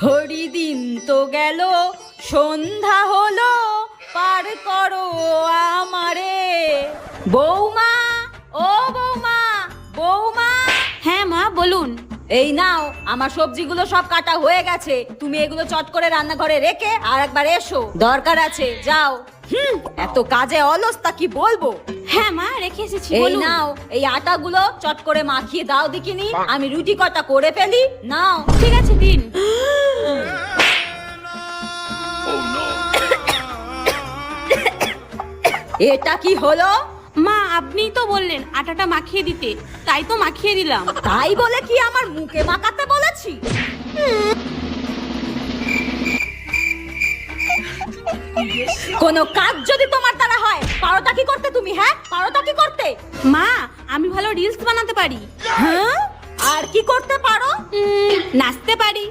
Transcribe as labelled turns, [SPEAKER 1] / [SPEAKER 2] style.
[SPEAKER 1] হরিদিন তো গেল, সন্ধ্যা হলো, পার করো আমারে। বৌমা, ও বৌমা, বৌমা।
[SPEAKER 2] হ্যাঁ মা বলুন।
[SPEAKER 1] এই নাও, আমার সবজিগুলো সব কাটা হয়ে গেছে, তুমি এগুলো চট করে রান্নাঘরে রেখে আর একবার এসো, দরকার আছে, যাও। এত কাজে অলসতা কি বলবো।
[SPEAKER 2] হ্যাঁ মা রেখে এসেছি,
[SPEAKER 1] এই
[SPEAKER 2] বলুন।
[SPEAKER 1] নাও, এই আটাগুলো চট করে মাখিয়ে দাও দেখিনি, আমি রুটি কটা করে ফেলি। নাও।
[SPEAKER 2] ঠিক আছে দিন।
[SPEAKER 1] এটা কি হলো?
[SPEAKER 2] মা আপনিই তো বললেন আটাটা মাখিয়ে দিতে, তাই তো মাখিয়ে দিলাম।
[SPEAKER 1] তাই বলে কি আমার মুখে মাখাতে বলেছি? কোনো কাজ যদি তোমার দ্বারা হয়, পারোটা কি করতে তুমি? হ্যাঁ, পারোটা কি করতে?
[SPEAKER 2] মা আমি ভালো রিলস বানাতে পারি।
[SPEAKER 1] হ্যাঁ, আর কি করতে পারো?
[SPEAKER 2] নাচতে পারি।